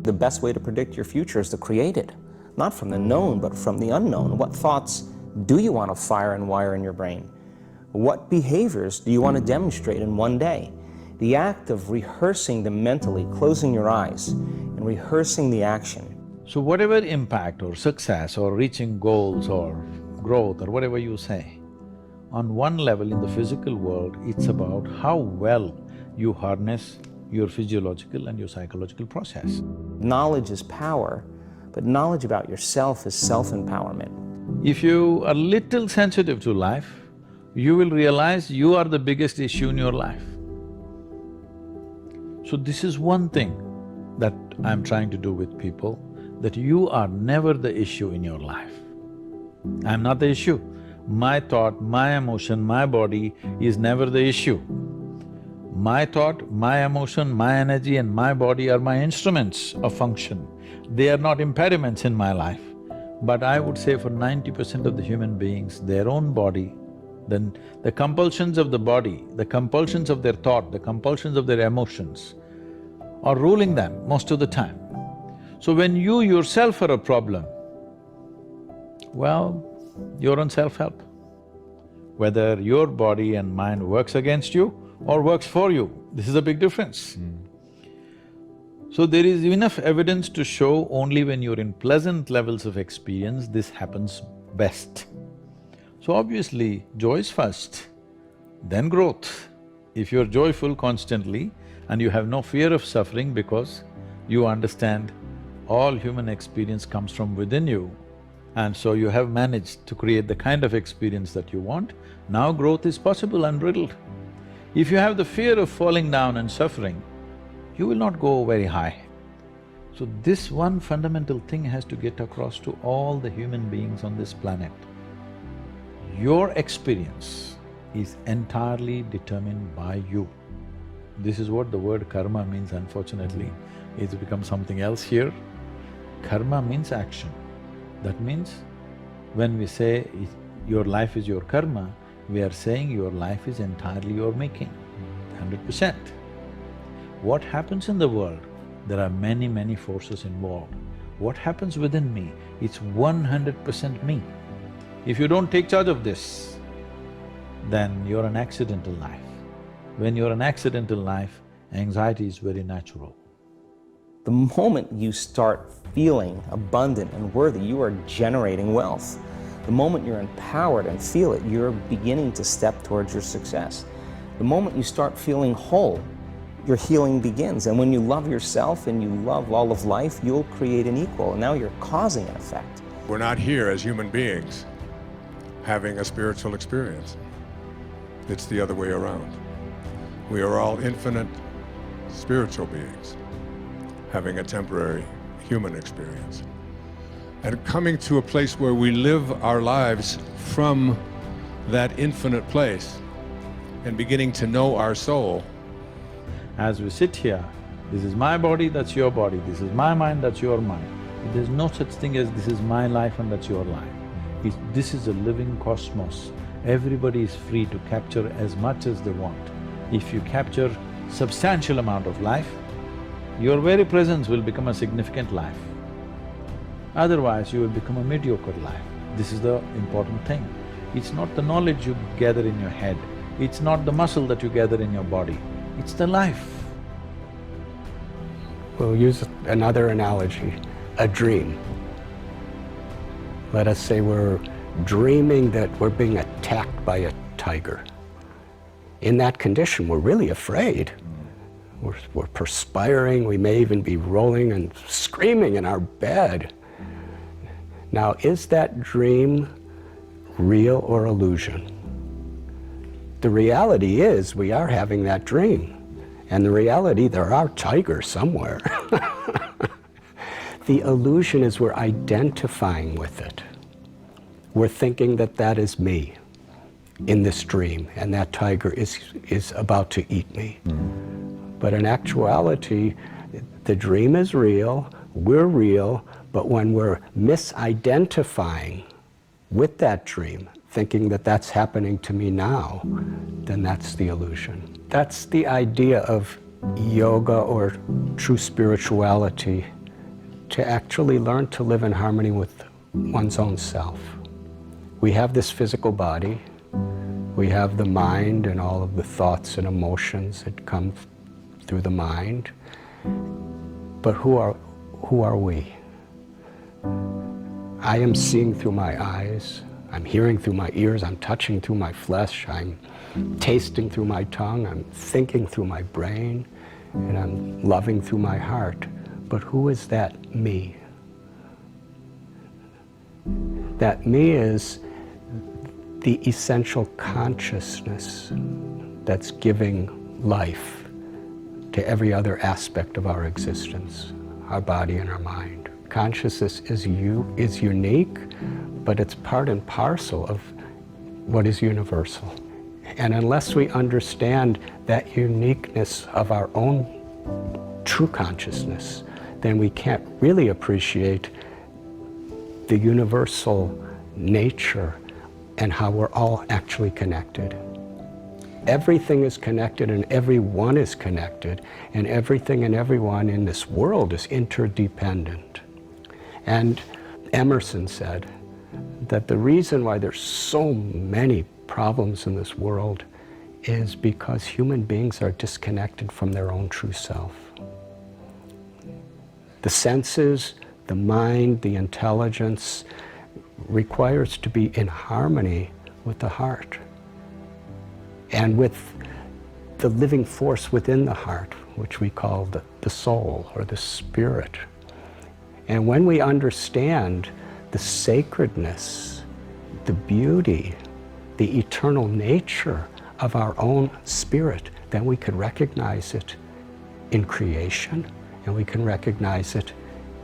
The best way to predict your future is to create it, not from the known, but from the unknown. What thoughts do you want to fire and wire in your brain? What behaviors do you want to demonstrate in one day? The act of rehearsing them mentally, closing your eyes, and rehearsing the action. So whatever impact or success or reaching goals or growth or whatever you say, on one level in the physical world, it's about how well you harness your physiological and your psychological process. Knowledge is power, but knowledge about yourself is self-empowerment. If you are little sensitive to life, you will realize you are the biggest issue in your life. So this is one thing that I'm trying to do with people, that you are never the issue in your life. I'm not the issue. My thought, my emotion, my body is never the issue. My thought, my emotion, my energy and my body are my instruments of function. They are not impediments in my life. But I would say for 90% of the human beings, their own body, then the compulsions of the body, the compulsions of their thought, the compulsions of their emotions are ruling them most of the time. So when you yourself are a problem, well, you're on self-help. Whether your body and mind works against you or works for you, this is a big difference. So there is enough evidence to show only when you're in pleasant levels of experience, this happens best. So obviously, joy is first, then growth. If you're joyful constantly and you have no fear of suffering because you understand all human experience comes from within you, and so you have managed to create the kind of experience that you want, now growth is possible unbridled. If you have the fear of falling down and suffering, you will not go very high. So this one fundamental thing has to get across to all the human beings on this planet. Your experience is entirely determined by you. This is what the word karma means, unfortunately. It's become something else here. Karma means action. That means when we say your life is your karma, we are saying your life is entirely your making, 100%. What happens in the world? There are many, many forces involved. What happens within me? It's 100% me. If you don't take charge of this, then you're an accidental life. When you're an accidental life, anxiety is very natural. The moment you start feeling abundant and worthy, you are generating wealth. The moment you're empowered and feel it, you're beginning to step towards your success. The moment you start feeling whole, your healing begins. And when you love yourself and you love all of life, you'll create an equal, and now you're causing an effect. We're not here as human beings having a spiritual experience. It's the other way around. We are all infinite spiritual beings having a temporary human experience. And coming to a place where we live our lives from that infinite place and beginning to know our soul. As we sit here, this is my body, that's your body, this is my mind, that's your mind. There's no such thing as this is my life and that's your life. This is a living cosmos. Everybody is free to capture as much as they want. If you capture substantial amount of life, your very presence will become a significant life. Otherwise, you will become a mediocre life. This is the important thing. It's not the knowledge you gather in your head, it's not the muscle that you gather in your body, it's the life. We'll use another analogy, a dream. Let us say we're dreaming that we're being attacked by a tiger. In that condition, we're really afraid. We're perspiring, we may even be rolling and screaming in our bed. Now, is that dream real or illusion? The reality is we are having that dream. And the reality, there are tigers somewhere. The illusion is we're identifying with it. We're thinking that that is me in this dream, and that tiger is about to eat me. But in actuality, the dream is real, we're real, but when we're misidentifying with that dream, thinking that that's happening to me now, then that's the illusion. That's the idea of yoga or true spirituality to actually learn to live in harmony with one's own self. We have this physical body, we have the mind and all of the thoughts and emotions that come through the mind, but who are we? I am seeing through my eyes, I'm hearing through my ears, I'm touching through my flesh, I'm tasting through my tongue, I'm thinking through my brain, and I'm loving through my heart. But who is that me? That me is the essential consciousness that's giving life to every other aspect of our existence, our body and our mind. Consciousness is unique, but it's part and parcel of what is universal. And unless we understand that uniqueness of our own true consciousness, then we can't really appreciate the universal nature and how we're all actually connected. Everything is connected and everyone is connected, and everything and everyone in this world is interdependent. And Emerson said that the reason why there's so many problems in this world is because human beings are disconnected from their own true self. The senses, the mind, the intelligence requires to be in harmony with the heart and with the living force within the heart, which we call the soul or the spirit. And when we understand the sacredness, the beauty, the eternal nature of our own spirit, then we can recognize it in creation and we can recognize it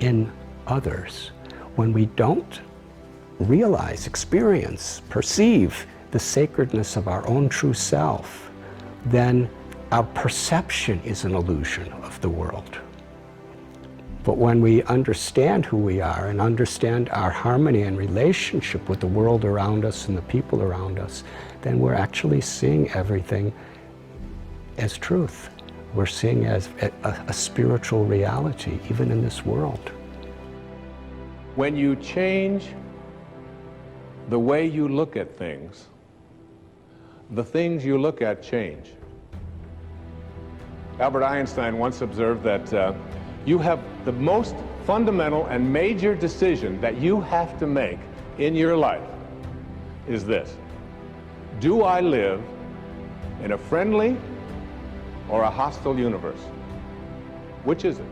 in others. When we don't realize, experience, perceive the sacredness of our own true self, then our perception is an illusion of the world. But when we understand who we are and understand our harmony and relationship with the world around us and the people around us, then we're actually seeing everything as truth. We're seeing as a spiritual reality, even in this world. When you change the way you look at things, the things you look at change. Albert Einstein once observed that you have the most fundamental and major decision that you have to make in your life is this: do I live in a friendly or a hostile universe? Which is it?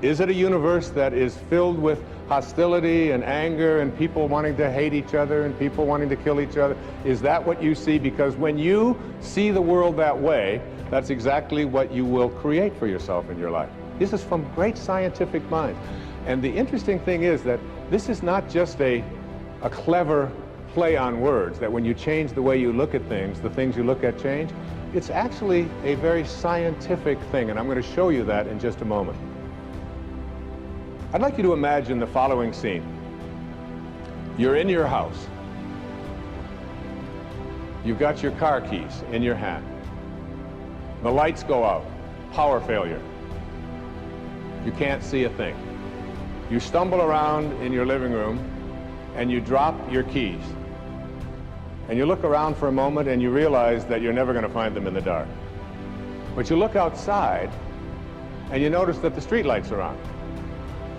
Is it a universe that is filled with hostility and anger and people wanting to hate each other and people wanting to kill each other? Is that what you see? Because when you see the world that way, that's exactly what you will create for yourself in your life. This is from great scientific minds. And the interesting thing is that this is not just a clever play on words, that when you change the way you look at things, the things you look at change. It's actually a very scientific thing, and I'm going to show you that in just a moment. I'd like you to imagine the following scene. You're in your house. You've got your car keys in your hand. The lights go out. Power failure. You can't see a thing. You stumble around in your living room and you drop your keys. And you look around for a moment and you realize that you're never going to find them in the dark. But you look outside and you notice that the street lights are on.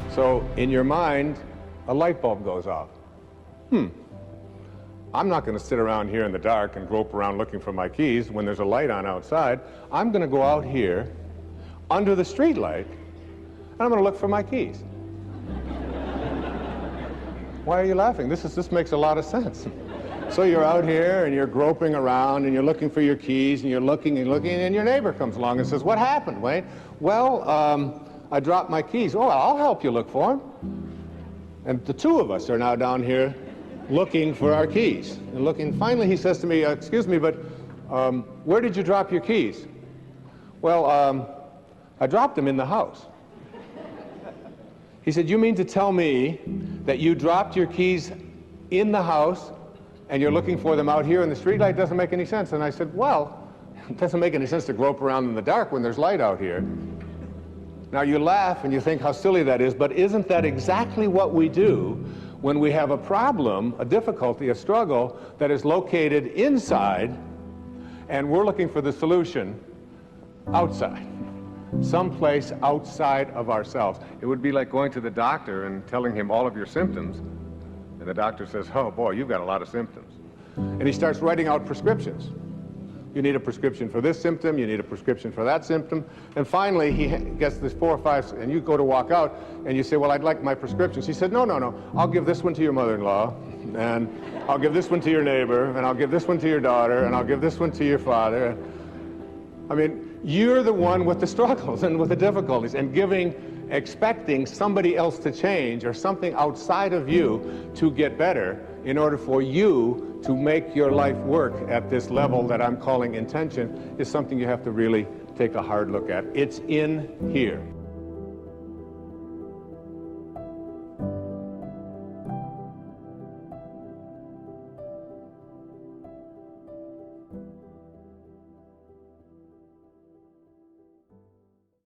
So in your mind, a light bulb goes off. I'm not going to sit around here in the dark and grope around looking for my keys when there's a light on outside. I'm going to go out here under the street light and I'm going to look for my keys. Why are you laughing? This makes a lot of sense. So you're out here and you're groping around and you're looking for your keys and you're looking and looking, and your neighbor comes along and says, "What happened, Wayne?" "Well, I dropped my keys." "Oh, I'll help you look for them." And the two of us are now down here looking for our keys. And looking, finally he says to me, "Excuse me, but where did you drop your keys?" "Well, I dropped them in the house." He said, "You mean to tell me that you dropped your keys in the house and you're looking for them out here in the street light? Doesn't make any sense." And I said, "Well, it doesn't make any sense to grope around in the dark when there's light out here." Now you laugh and you think how silly that is, but isn't that exactly what we do when we have a problem, a difficulty, a struggle that is located inside, and we're looking for the solution outside, someplace outside of ourselves? It would be like going to the doctor and telling him all of your symptoms, and the doctor says, oh boy, you've got a lot of symptoms. And he starts writing out prescriptions. You need a prescription for this symptom, you need a prescription for that symptom, and finally he gets this 4 or 5, and you go to walk out, and you say, well, I'd like my prescriptions. He said, no, I'll give this one to your mother-in-law, and I'll give this one to your neighbor, and I'll give this one to your daughter, and I'll give this one to your father. I mean, you're the one with the struggles and with the difficulties, and expecting somebody else to change or something outside of you to get better in order for you to make your life work at this level that I'm calling intention is something you have to really take a hard look at. It's in here.